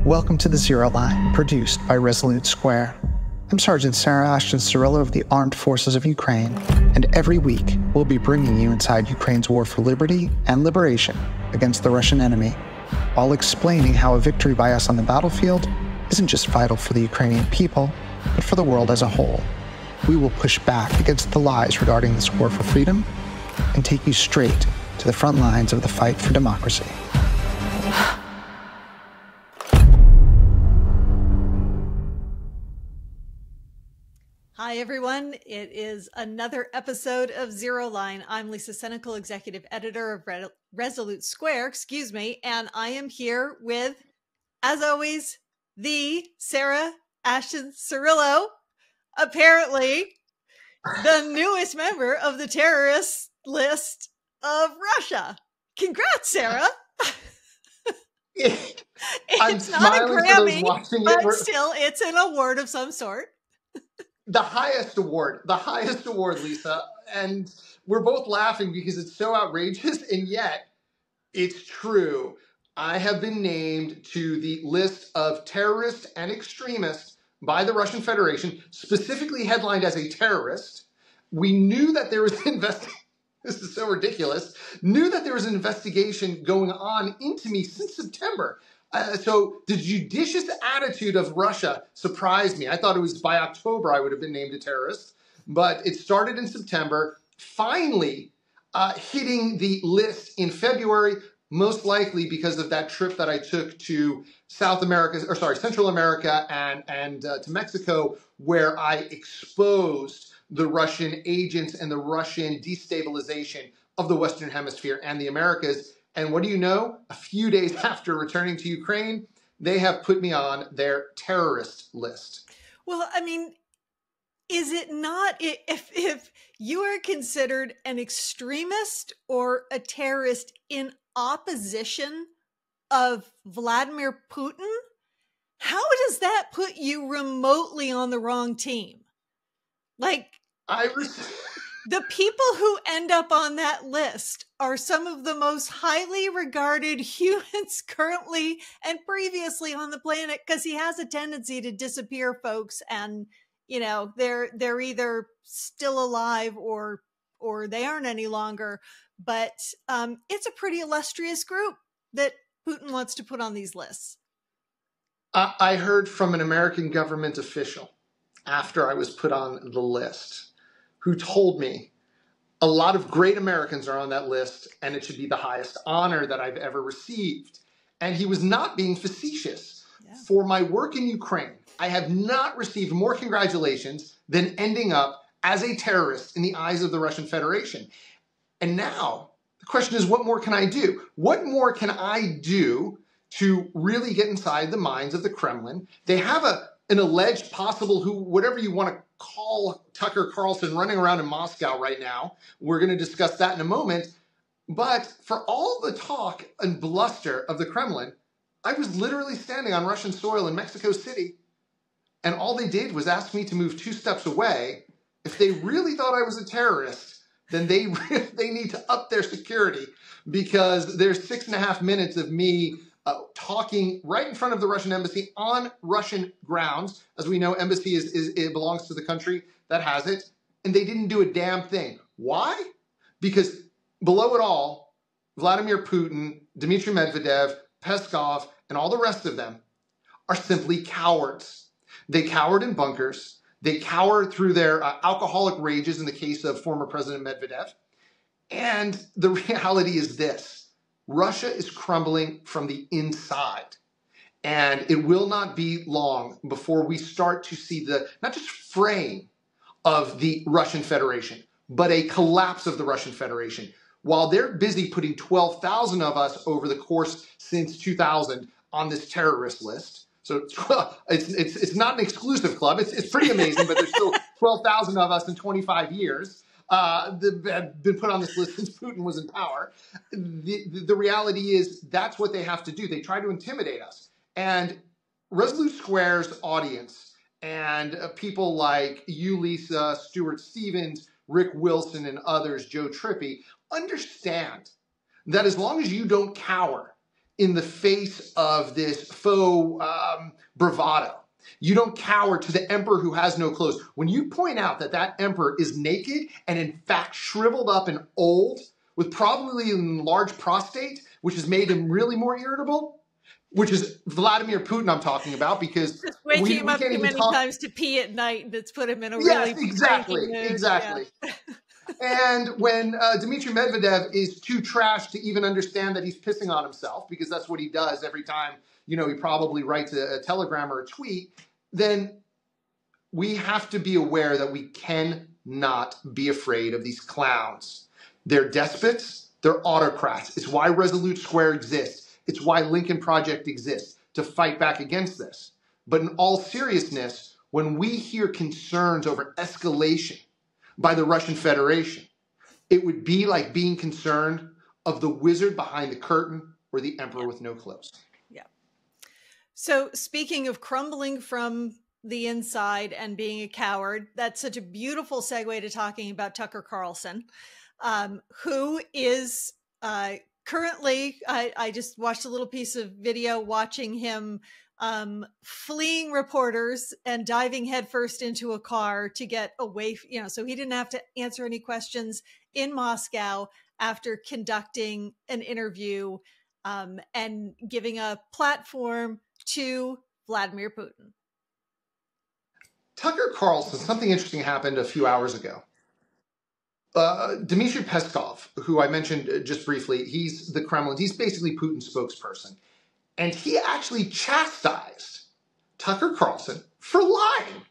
Welcome to the Zero Line, produced by Resolute Square. I'm Sergeant Sarah Ashton-Cirillo of the Armed Forces of Ukraine, and every week we'll be bringing you inside Ukraine's war for liberty and liberation against the Russian enemy, while explaining how a victory by us on the battlefield isn't just vital for the Ukrainian people, but for the world as a whole. We will push back against the lies regarding this war for freedom and take you straight to the front lines of the fight for democracy. Hi, everyone. It is another episode of Zero Line. I'm Lisa Senecal, Executive Editor of Resolute Square, and I am here with, as always, the Sarah Ashton-Cirillo, apparently the newest member of the terrorist list of Russia. Congrats, Sarah. It's not a Grammy, but still, it's an award of some sort. The highest award, Lisa. And we're both laughing because it's so outrageous, and yet it's true. I have been named to the list of terrorists and extremists by the Russian Federation, specifically headlined as a terrorist. We knew that there was this is so ridiculous, knew that there was an investigation going on into me since September. So the judicious attitude of Russia surprised me. I thought it was by October I would have been named a terrorist, but it started in September, finally hitting the list in February, most likely because of that trip that I took to Central America and to Mexico, where I exposed the Russian agents and the Russian destabilization of the Western Hemisphere and the Americas. And what do you know? A few days after returning to Ukraine, they have put me on their terrorist list. Well, I mean, is it not, if you are considered an extremist or a terrorist in opposition of Vladimir Putin, how does that put you remotely on the wrong team? Like, the people who end up on that list are some of the most highly regarded humans currently and previously on the planet, because he has a tendency to disappear folks, and you know, they're either still alive or they aren't any longer. But it's a pretty illustrious group that Putin wants to put on these lists. I heard from an American government official after I was put on the list, who told me a lot of great Americans are on that list and it should be the highest honor that I've ever received. And he was not being facetious. Yeah. For my work in Ukraine, I have not received more congratulations than ending up as a terrorist in the eyes of the Russian Federation. And now the question is, what more can I do? What more can I do to really get inside the minds of the Kremlin? They have an alleged possible, whatever you want to call Tucker Carlson, running around in Moscow right now. We're going to discuss that in a moment. But for all the talk and bluster of the Kremlin, I was literally standing on Russian soil in Mexico City, and all they did was ask me to move 2 steps away. If they really thought I was a terrorist, then they need to up their security, because there's 6.5 minutes of me talking right in front of the Russian embassy on Russian grounds. As we know, embassy it belongs to the country that has it, and they didn't do a damn thing. Why? Because below it all, Vladimir Putin, Dmitry Medvedev, Peskov, and all the rest of them are simply cowards. They cowered in bunkers. They cower through their alcoholic rages in the case of former President Medvedev. And the reality is this: Russia is crumbling from the inside, and it will not be long before we start to see the, not just fraying of the Russian Federation, but a collapse of the Russian Federation. While they're busy putting 12,000 of us over the course since 2000 on this terrorist list. So it's not an exclusive club. It's pretty amazing, but there's still 12,000 of us in 25 years. That have been put on this list since Putin was in power. The reality is that's what they have to do. They try to intimidate us. And Resolute Square's audience and people like you, Lisa, Stuart Stevens, Rick Wilson, and others, Joe Trippi, understand that as long as you don't cower in the face of this faux bravado. You don't cower to the emperor who has no clothes. When you point out that that emperor is naked and in fact shriveled up and old with probably an enlarged prostate, which has made him really more irritable, which is Vladimir Putin I'm talking about, because just waking him up can't too even many talk. times to pee at night, and it's put him in a Yes, really exactly, cranky mood. exactly. Yeah. And when Dmitry Medvedev is too trash to even understand that he's pissing on himself, because that's what he does every time, he probably writes a telegram or a tweet, then we have to be aware that we cannot be afraid of these clowns. They're despots, they're autocrats. It's why Resolute Square exists. It's why Lincoln Project exists, to fight back against this. But in all seriousness, when we hear concerns over escalation by the Russian Federation, it would be like being concerned of the wizard behind the curtain or the emperor with no clothes. Yeah. So speaking of crumbling from the inside and being a coward, that's such a beautiful segue to talking about Tucker Carlson, who is currently, I just watched a little piece of video watching him fleeing reporters and diving headfirst into a car to get away, so he didn't have to answer any questions in Moscow after conducting an interview and giving a platform to Vladimir Putin. Tucker Carlson, something interesting happened a few hours ago. Dmitry Peskov, who I mentioned just briefly, he's the Kremlin, he's basically Putin's spokesperson. And he actually chastised Tucker Carlson for lying.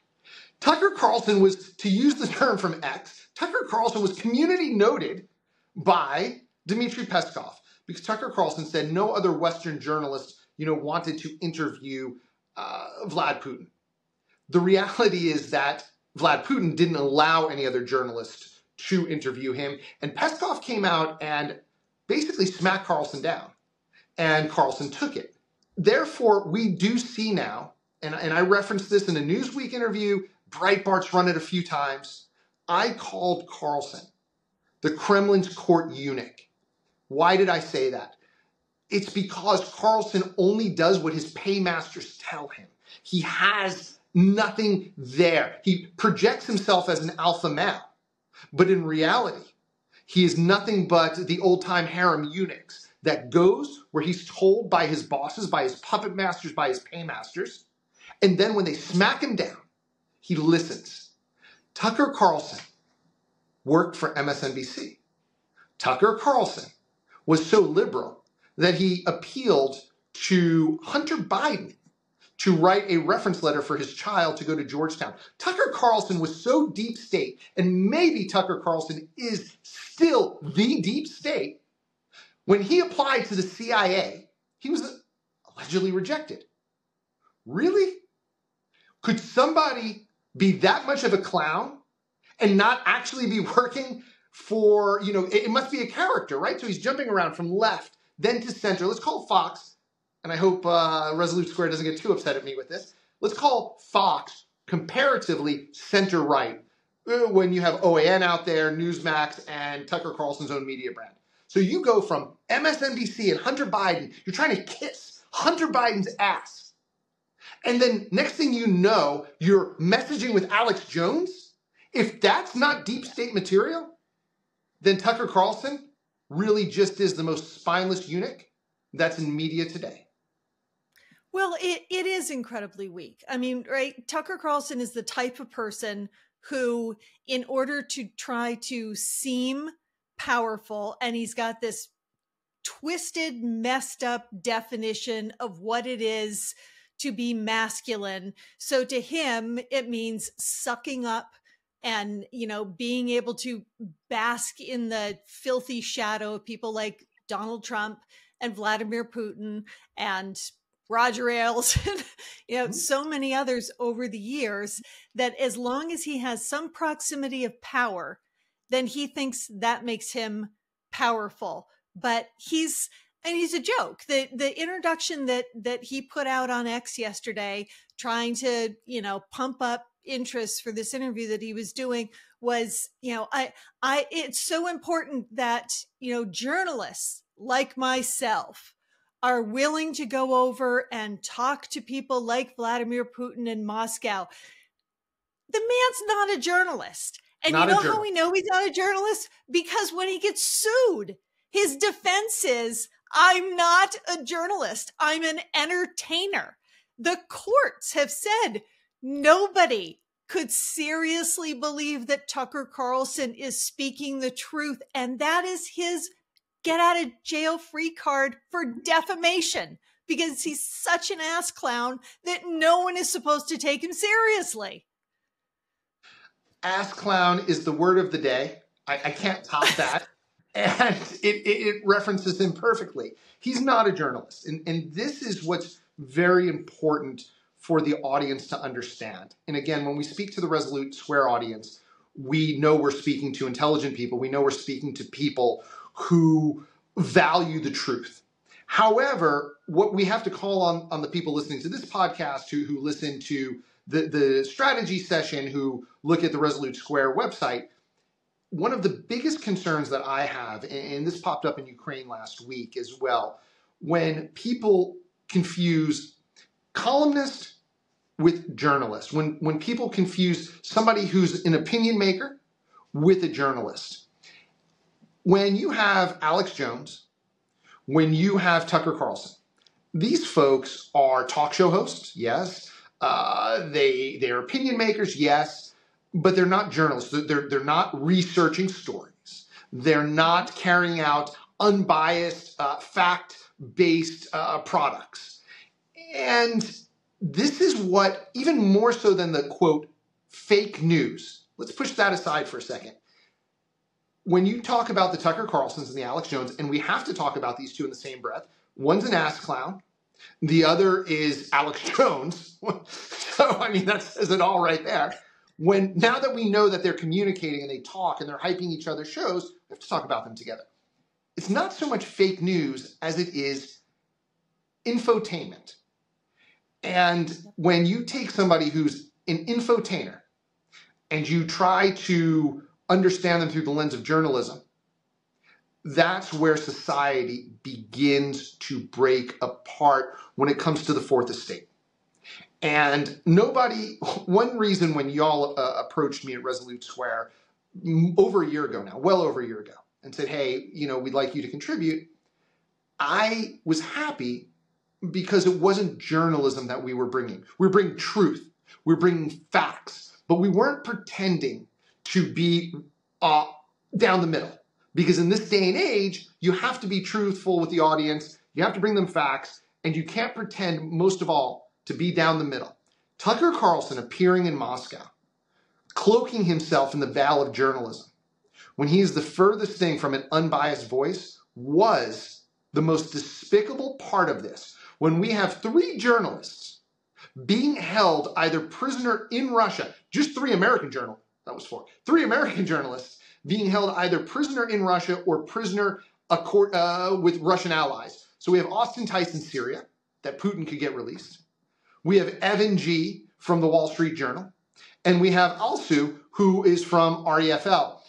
Tucker Carlson was, to use the term from X, Tucker Carlson was community noted by Dmitry Peskov, because Tucker Carlson said no other Western journalist, wanted to interview Vlad Putin. The reality is that Vlad Putin didn't allow any other journalist to interview him, and Peskov came out and basically smacked Carlson down, and Carlson took it. Therefore, we do see now, and I referenced this in a Newsweek interview, Breitbart's run it a few times, I called Carlson the Kremlin's court eunuch. Why did I say that? It's because Carlson only does what his paymasters tell him. He has nothing there. He projects himself as an alpha male, but in reality, he is nothing but the old-time harem eunuchs that goes where he's told by his bosses, by his puppet masters, by his paymasters, and then when they smack him down, he listens. Tucker Carlson worked for MSNBC. Tucker Carlson was so liberal that he appealed to Hunter Biden to write a reference letter for his child to go to Georgetown. Tucker Carlson was so deep state, and maybe Tucker Carlson is still the deep state. When he applied to the CIA, he was allegedly rejected. Really? Could somebody be that much of a clown and not actually be working for, it must be a character, right? So he's jumping around from left, then to center. Let's call Fox, and I hope Resolute Square doesn't get too upset at me with this. Let's call Fox comparatively center-right when you have OAN out there, Newsmax, and Tucker Carlson's own media brand. So you go from MSNBC and Hunter Biden, you're trying to kiss Hunter Biden's ass. And then next thing you know, you're messaging with Alex Jones. If that's not deep state material, then Tucker Carlson really just is the most spineless eunuch that's in media today. Well, it is incredibly weak. I mean, right? Tucker Carlson is the type of person who, in order to try to seem powerful, and he's got this twisted, messed up definition of what it is to be masculine. So to him, it means sucking up and, being able to bask in the filthy shadow of people like Donald Trump and Vladimir Putin and Roger Ailes, and, so many others over the years, that as long as he has some proximity of power, then he thinks that makes him powerful. But he's a joke. The introduction that he put out on X yesterday, trying to, pump up interest for this interview that he was doing, was, it's so important that, journalists like myself are willing to go over and talk to people like Vladimir Putin in Moscow. The man's not a journalist. And you know how we know he's not a journalist? Because when he gets sued, his defense is, I'm not a journalist. I'm an entertainer. The courts have said nobody could seriously believe that Tucker Carlson is speaking the truth. And that is his get out of jail free card for defamation, because he's such an ass clown that no one is supposed to take him seriously. Ass clown is the word of the day. I can't top that. And it references him perfectly. He's not a journalist. And this is what's very important for the audience to understand. And again, when we speak to the Resolute Square audience, we know we're speaking to intelligent people. We know we're speaking to people who value the truth. However, what we have to call on the people listening to this podcast who listen to the strategy session, who look at the Resolute Square website, one of the biggest concerns that I have, and this popped up in Ukraine last week as well, when people confuse columnist with journalist, when people confuse somebody who's an opinion maker with a journalist. When you have Alex Jones, when you have Tucker Carlson, these folks are talk show hosts, yes. They're opinion makers, yes, but they're not journalists. They're not researching stories. They're not carrying out unbiased, fact-based products. And this is what, even more so than the, quote, fake news, let's push that aside for a second. When you talk about the Tucker Carlsons and the Alex Jones, and we have to talk about these two in the same breath, one's an ass clown, the other is Alex Jones. So, I mean, that says it all right there. Now that we know that they're communicating and they talk and they're hyping each other's shows, we have to talk about them together. It's not so much fake news as it is infotainment. And when you take somebody who's an infotainer and you try to understand them through the lens of journalism, that's where society begins to break apart when it comes to the fourth estate. And one reason when y'all approached me at Resolute Square over a year ago now, well over a year ago, and said, hey, we'd like you to contribute, I was happy because it wasn't journalism that we were bringing. We were bringing truth. We were bringing facts. But we weren't pretending to be down the middle. Because in this day and age, you have to be truthful with the audience. You have to bring them facts. And you can't pretend, most of all, to be down the middle. Tucker Carlson appearing in Moscow, cloaking himself in the veil of journalism, when he is the furthest thing from an unbiased voice, was the most despicable part of this. When we have 3 journalists being held either prisoner in Russia, just 3 American journalists, that was 4, 3 American journalists being held either prisoner in Russia or prisoner with Russian allies. So we have Austin Tice in Syria, that Putin could get released. We have Evan G. from the Wall Street Journal. And we have Alsu, who is from REFL.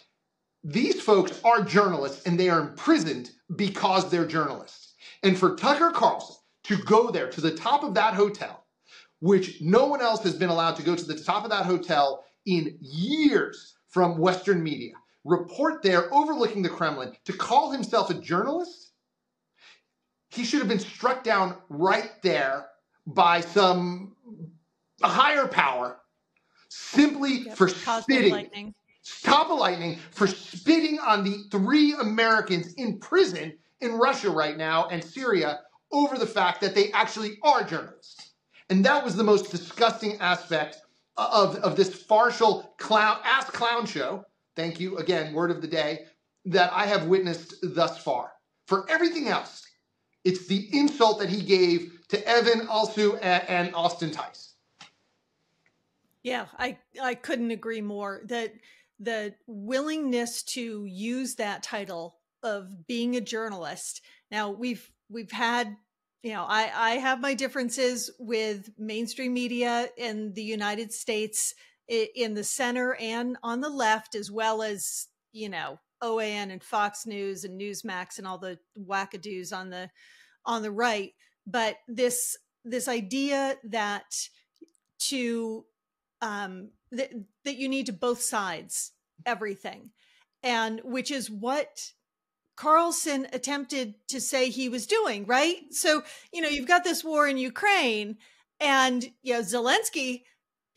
These folks are journalists, and they are imprisoned because they're journalists. And for Tucker Carlson to go there to the top of that hotel, which no one else has been allowed to go to the top of that hotel in years from Western media, report there overlooking the Kremlin, to call himself a journalist, he should have been struck down right there by some higher power simply for spitting. Stop a lightning for spitting on the 3 Americans in prison in Russia right now and Syria over the fact that they actually are journalists. And that was the most disgusting aspect of this farcical ass clown show. Thank you again, word of the day, that I have witnessed thus far. For everything else, it's the insult that he gave to Evan, Alsu, and Austin Tice. Yeah, I couldn't agree more. That the willingness to use that title of being a journalist. Now we've had, I have my differences with mainstream media in the United States, in the center and on the left, as well as, OAN and Fox News and Newsmax and all the wackadoos on on the right, but this idea that that you need to both sides everything, and which is what Carlson attempted to say he was doing, right? So, you've got this war in Ukraine, and, Zelensky,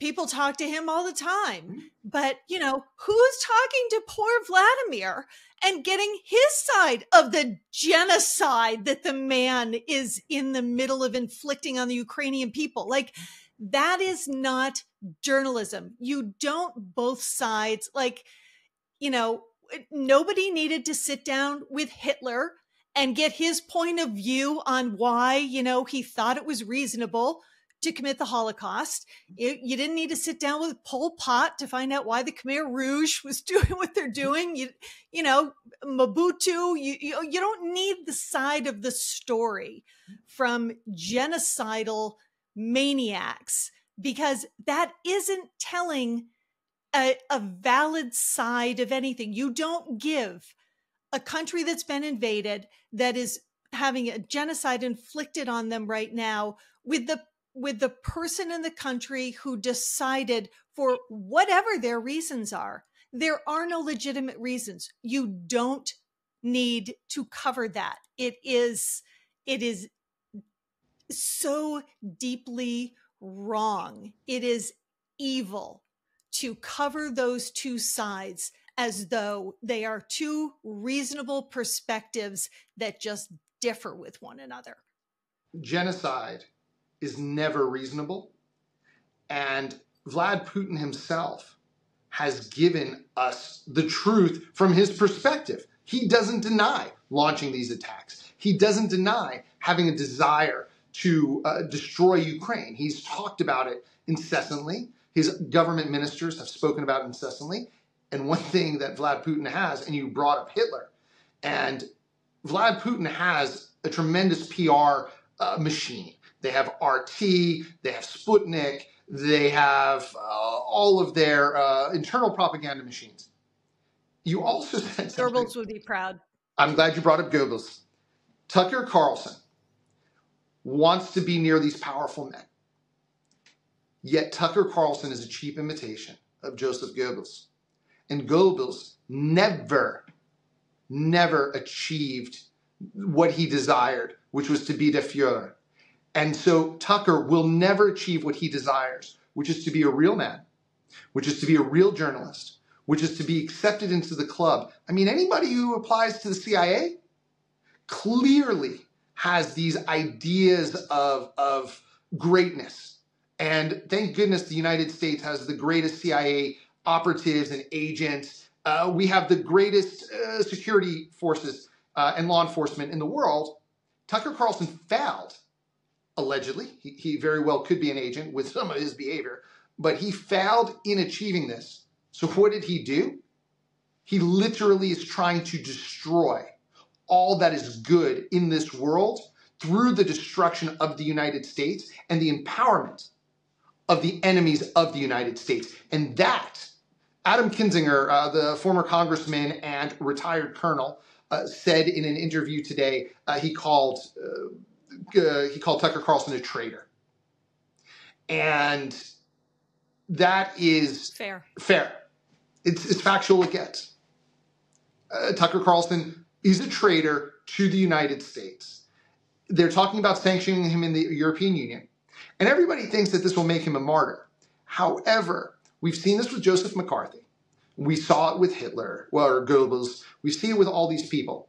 people talk to him all the time, but, who's talking to poor Vladimir and getting his side of the genocide that the man is in the middle of inflicting on the Ukrainian people? Like, that is not journalism. You don't both sides, nobody needed to sit down with Hitler and get his point of view on why, he thought it was reasonable to commit the Holocaust. You didn't need to sit down with Pol Pot to find out why the Khmer Rouge was doing what they're doing. Mobutu, you don't need the side of the story from genocidal maniacs, because that isn't telling a valid side of anything. You don't give a country that's been invaded, that is having a genocide inflicted on them right now, with the person in the country who decided, for whatever their reasons are, there are no legitimate reasons. You don't need to cover that. It is so deeply wrong. It is evil to cover those two sides as though they are two reasonable perspectives that just differ with one another. Genocide is never reasonable. And Vlad Putin himself has given us the truth from his perspective. He doesn't deny launching these attacks. He doesn't deny having a desire to destroy Ukraine. He's talked about it incessantly. His government ministers have spoken about it incessantly. And one thing that Vlad Putin has, and you brought up Hitler, and Vlad Putin has a tremendous PR machine. They have RT, they have Sputnik, they have all of their internal propaganda machines. You also said something. Goebbels would be proud. I'm glad you brought up Goebbels. Tucker Carlson wants to be near these powerful men. Yet Tucker Carlson is a cheap imitation of Joseph Goebbels. And Goebbels never achieved what he desired, which was to be der Führer. And so Tucker will never achieve what he desires, which is to be a real man, which is to be a real journalist, which is to be accepted into the club. I mean, anybody who applies to the CIA clearly has these ideas of greatness. And thank goodness the United States has the greatest CIA operatives and agents. We have the greatest security forces and law enforcement in the world. Tucker Carlson failed, allegedly. He very well could be an agent with some of his behavior, but he failed in achieving this. So what did he do? He literally is trying to destroy all that is good in this world through the destruction of the United States and the empowerment of the enemies of the United States. And that, Adam Kinzinger, the former congressman and retired colonel, said in an interview today, he called Tucker Carlson a traitor. And that is fair. It's factual it gets. Tucker Carlson is a traitor to the United States. They're talking about sanctioning him in the European Union. And everybody thinks that this will make him a martyr. However, we've seen this with Joseph McCarthy. We saw it with Hitler, or Goebbels. We see it with all these people.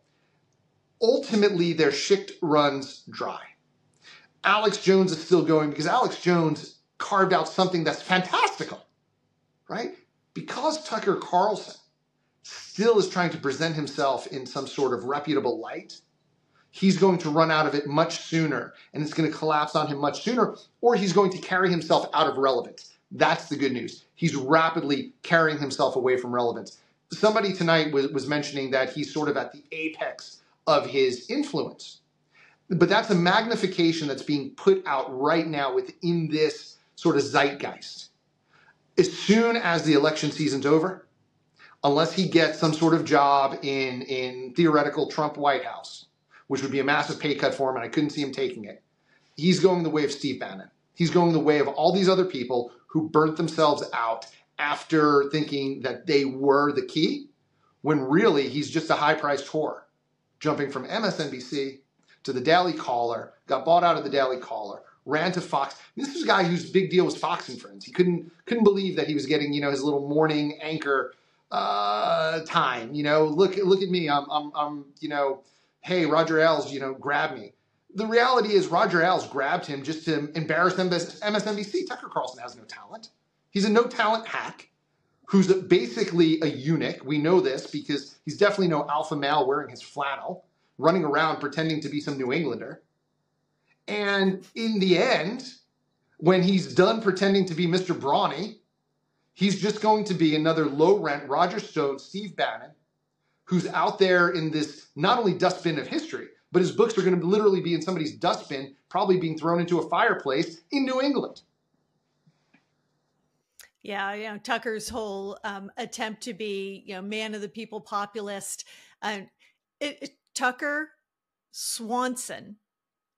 Ultimately, their shit runs dry. Alex Jones is still going because Alex Jones carved out something that's fantastical, right? Because Tucker Carlson still is trying to present himself in some sort of reputable light, he's going to run out of it much sooner, and it's going to collapse on him much sooner, or he's going to carry himself out of relevance. That's the good news. He's rapidly carrying himself away from relevance. Somebody tonight was mentioning that he's sort of at the apex of his influence. But that's a magnification that's being put out right now within this sort of zeitgeist. As soon as the election season's over, unless he gets some sort of job in theoretical Trump White House, which would be a massive pay cut for him, and I couldn't see him taking it. He's going the way of Steve Bannon. He's going the way of all these other people who burnt themselves out after thinking that they were the key, when really he's just a high-priced whore, jumping from MSNBC to the Daily Caller, got bought out of the Daily Caller, ran to Fox. This was a guy whose big deal was Fox and Friends. He couldn't believe that he was getting, his little morning anchor time. Look at me. I'm hey, Roger Ailes, grab me. The reality is Roger Ailes grabbed him just to embarrass MSNBC. Tucker Carlson has no talent. He's a no-talent hack who's basically a eunuch. We know this because he's definitely no alpha male wearing his flannel, running around pretending to be some New Englander. And in the end, when he's done pretending to be Mr. Brawny, he's just going to be another low-rent Roger Stone, Steve Bannon, who's out there in this not only dustbin of history, but his books are going to literally be in somebody's dustbin, probably being thrown into a fireplace in New England. Yeah, Tucker's whole attempt to be, man of the people populist. Tucker Swanson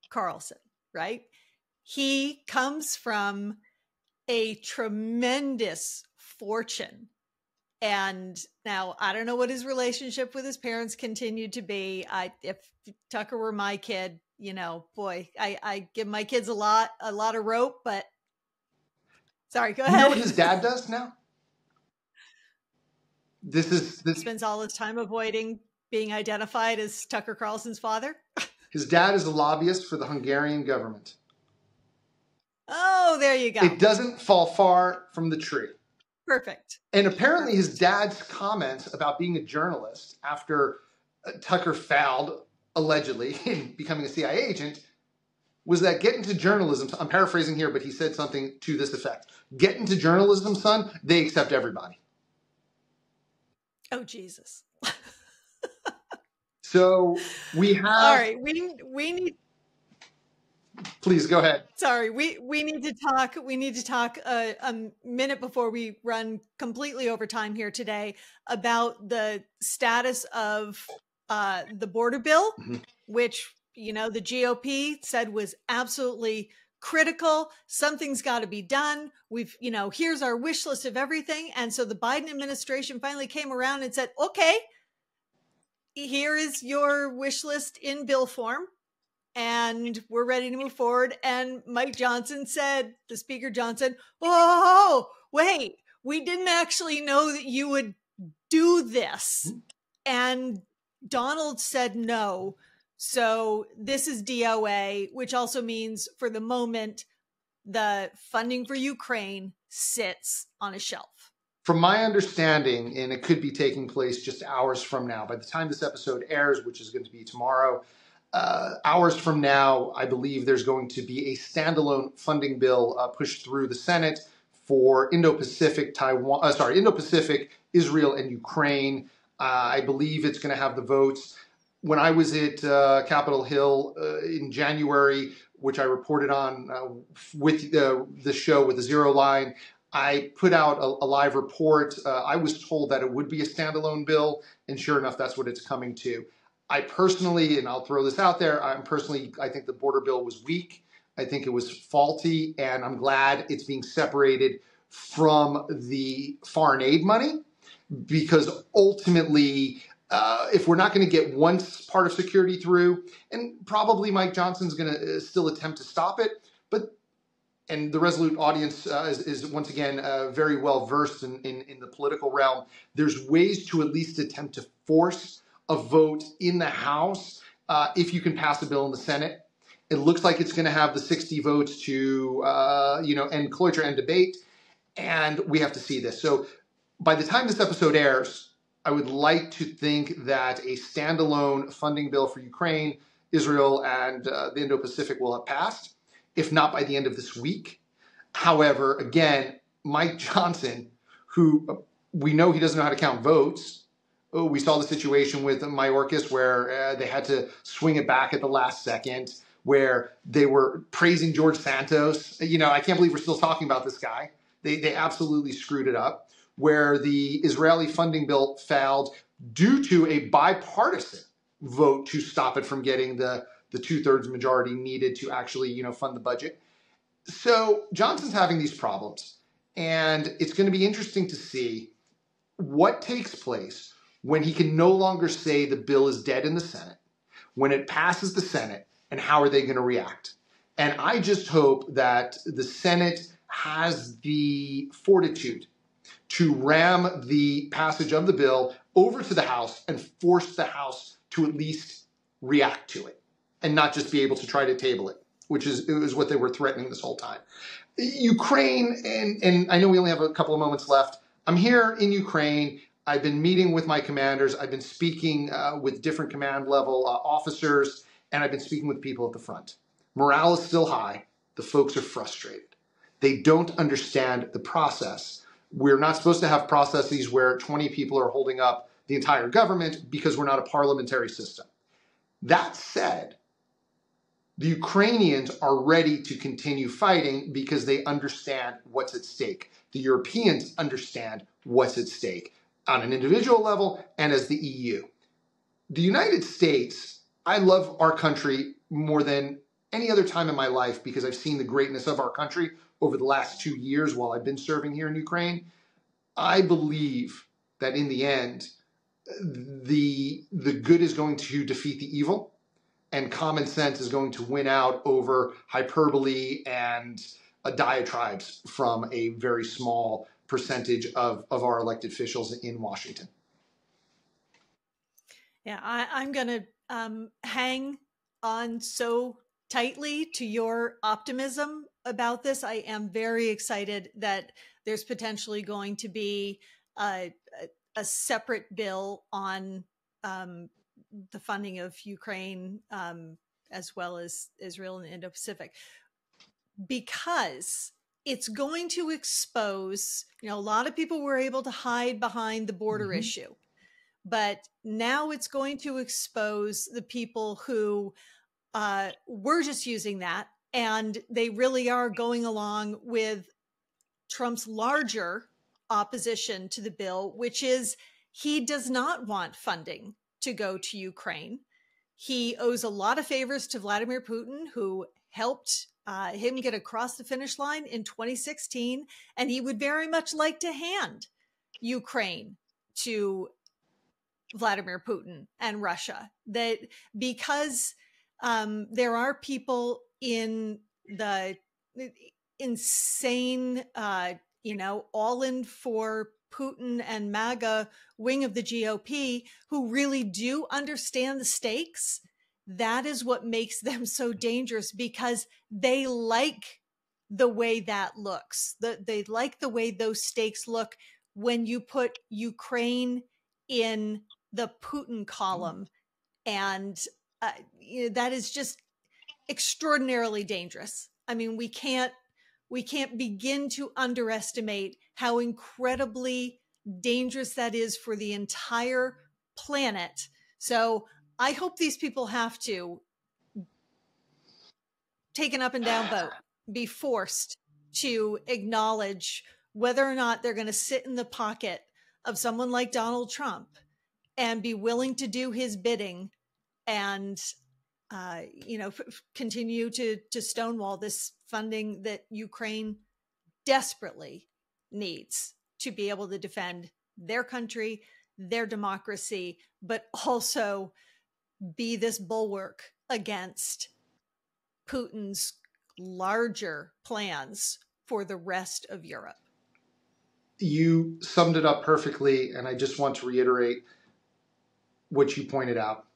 Carlson, right? He comes from a tremendous fortune. And now I don't know what his relationship with his parents continued to be. If Tucker were my kid, boy, I give my kids a lot of rope, but sorry, go ahead. You know what his dad does now? He spends all his time avoiding being identified as Tucker Carlson's father. His dad is a lobbyist for the Hungarian government. Oh, there you go. It doesn't fall far from the tree. Perfect. And apparently his dad's comments about being a journalist after Tucker failed, allegedly, in becoming a CIA agent, was that get into journalism, I'm paraphrasing here, but he said something to this effect. Get into journalism, son, they accept everybody. Oh, Jesus. So we have... All right, we need... Please go ahead. Sorry, we need to talk. We need to talk a minute before we run completely over time here today about the status of the border bill, which the GOP said was absolutely critical. Something's got to be done. We've here's our wish list of everything, and so the Biden administration finally came around and said, "Okay, here is your wish list in bill form." And we're ready to move forward. And Mike Johnson said, the Speaker Johnson, "Oh, wait, we didn't actually know that you would do this." And Donald said no. So this is DOA, which also means for the moment, the funding for Ukraine sits on a shelf. From my understanding, and it could be taking place just hours from now, by the time this episode airs, which is going to be tomorrow, hours from now, I believe there's going to be a standalone funding bill pushed through the Senate for Indo-Pacific, Israel, and Ukraine. I believe it's going to have the votes. When I was at Capitol Hill in January, which I reported on with the show with the Zero Line, I put out a live report. I was told that it would be a standalone bill, and sure enough, that's what it's coming to. I personally, and I'll throw this out there, I think the border bill was weak. I think it was faulty, and I'm glad it's being separated from the foreign aid money, because ultimately, if we're not going to get one part of security through, and probably Mike Johnson's going to still attempt to stop it, and the Resolute audience is once again very well versed in the political realm, there's ways to at least attempt to force a vote in the House if you can pass a bill in the Senate. It looks like it's going to have the 60 votes to end cloture and debate, and we have to see this. So by the time this episode airs, I would like to think that a standalone funding bill for Ukraine, Israel, and the Indo-Pacific will have passed, if not by the end of this week. However, again, Mike Johnson, who we know he doesn't know how to count votes. We saw the situation with Mayorkas where they had to swing it back at the last second, where they were praising George Santos. I can't believe we're still talking about this guy. They absolutely screwed it up, where the Israeli funding bill failed due to a bipartisan vote to stop it from getting the 2/3 majority needed to actually, fund the budget. So Johnson's having these problems, and it's going to be interesting to see what takes place when he can no longer say the bill is dead in the Senate, when it passes the Senate, and how are they going to react? And I just hope that the Senate has the fortitude to ram the passage of the bill over to the House and force the House to at least react to it and not just be able to try to table it, which is what they were threatening this whole time. Ukraine, and I know we only have a couple of moments left. I'm here in Ukraine. I've been meeting with my commanders. I've been speaking with different command level officers, and I've been speaking with people at the front. Morale is still high. The folks are frustrated. They don't understand the process. We're not supposed to have processes where 20 people are holding up the entire government because we're not a parliamentary system. That said, the Ukrainians are ready to continue fighting because they understand what's at stake. The Europeans understand what's at stake on an individual level and as the EU. The United States, I love our country more than any other time in my life because I've seen the greatness of our country over the last 2 years while I've been serving here in Ukraine. I believe that in the end, the good is going to defeat the evil, and common sense is going to win out over hyperbole and diatribes from a very small percentage of our elected officials in Washington. Yeah, I'm going to hang on so tightly to your optimism about this. I am very excited that there's potentially going to be a separate bill on the funding of Ukraine as well as Israel and the Indo-Pacific, because it's going to expose, a lot of people were able to hide behind the border issue, but now it's going to expose the people who were just using that, and they really are going along with Trump's larger opposition to the bill, which is he does not want funding to go to Ukraine. He owes a lot of favors to Vladimir Putin, who helped him get across the finish line in 2016, and he would very much like to hand Ukraine to Vladimir Putin and Russia. That because there are people in the insane, all in for Putin and MAGA wing of the GOP who really do understand the stakes. That is what makes them so dangerous, because they like the way that looks. They like the way those stakes look when you put Ukraine in the Putin column. And that is just extraordinarily dangerous. I mean, we can't begin to underestimate how incredibly dangerous that is for the entire planet. So I hope these people have to take an up and down vote, be forced to acknowledge whether or not they're going to sit in the pocket of someone like Donald Trump and be willing to do his bidding and continue to stonewall this funding that Ukraine desperately needs to be able to defend their country, their democracy, but also be this bulwark against Putin's larger plans for the rest of Europe. You summed it up perfectly, and I just want to reiterate what you pointed out.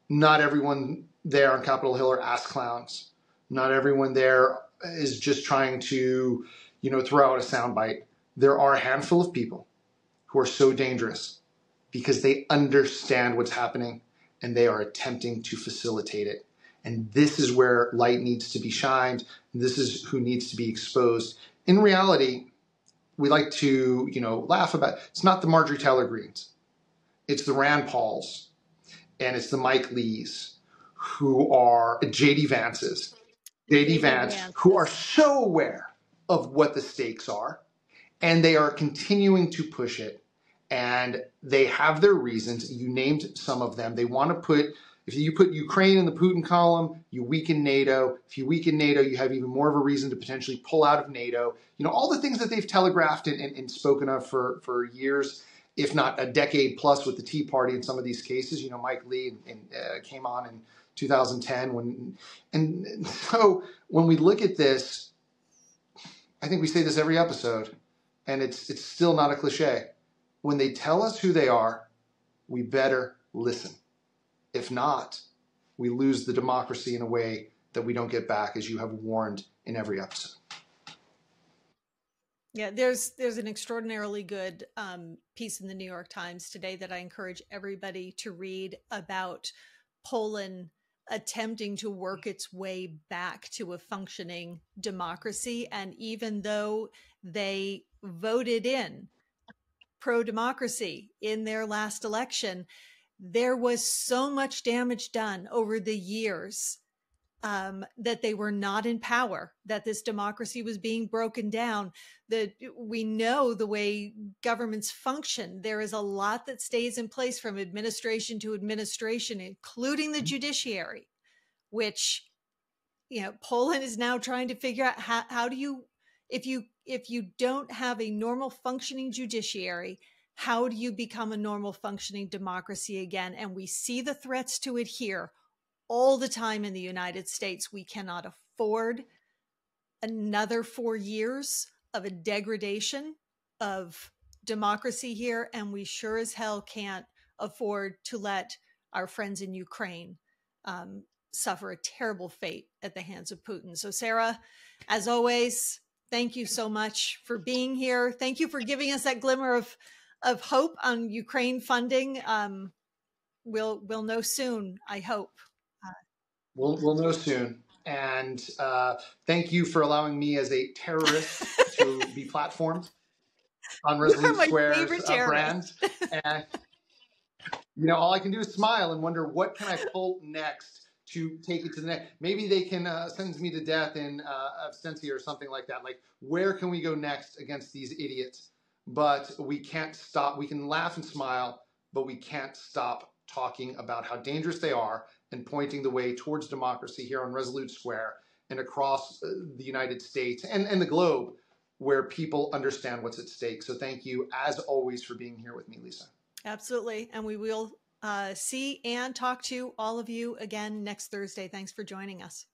Not everyone there on Capitol Hill are ass clowns. Not everyone there is just trying to, throw out a soundbite. There are a handful of people who are so dangerous because they understand what's happening and they are attempting to facilitate it. And this is where light needs to be shined. This is who needs to be exposed. In reality, we like to, laugh about, it's not the Marjorie Taylor Greens. It's the Rand Pauls and it's the Mike Lees who are JD Vances, who are so aware of what the stakes are, and they are continuing to push it. And they have their reasons. You named some of them. They want to put, if you put Ukraine in the Putin column, you weaken NATO. If you weaken NATO, you have even more of a reason to potentially pull out of NATO. All the things that they've telegraphed and spoken of for years, if not a decade plus with the Tea Party in some of these cases. Mike Lee came on in 2010. And so when we look at this, I think we say this every episode, and it's still not a cliche. When they tell us who they are, we better listen. If not, we lose the democracy in a way that we don't get back, as you have warned in every episode. Yeah, there's an extraordinarily good piece in the New York Times today that I encourage everybody to read about Poland attempting to work its way back to a functioning democracy. And even though they voted in pro-democracy in their last election, there was so much damage done over the years that they were not in power, that this democracy was being broken down, that we know the way governments function. There is a lot that stays in place from administration to administration, including the judiciary, which, Poland is now trying to figure out how do you, if you don't have a normal functioning judiciary, how do you become a normal functioning democracy again? And we see the threats to it here all the time in the United States. We cannot afford another 4 years of a degradation of democracy here. And we sure as hell can't afford to let our friends in Ukraine suffer a terrible fate at the hands of Putin. So Sarah, as always, thank you so much for being here. Thank you for giving us that glimmer of hope on Ukraine funding. We'll know soon, I hope. We'll know soon. And thank you for allowing me as a terrorist to be platformed on Resolute Square's brand. And, all I can do is smile and wonder, what can I pull next to take it to the next? Maybe they can sentence me to death in absentia or something like that. Like, where can we go next against these idiots? But we can't stop. We can laugh and smile, but we can't stop talking about how dangerous they are and pointing the way towards democracy here on Resolute Square and across the United States and the globe, where people understand what's at stake. So thank you, as always, for being here with me, Lisa. Absolutely. And we will see and talk to all of you again next Thursday. Thanks for joining us.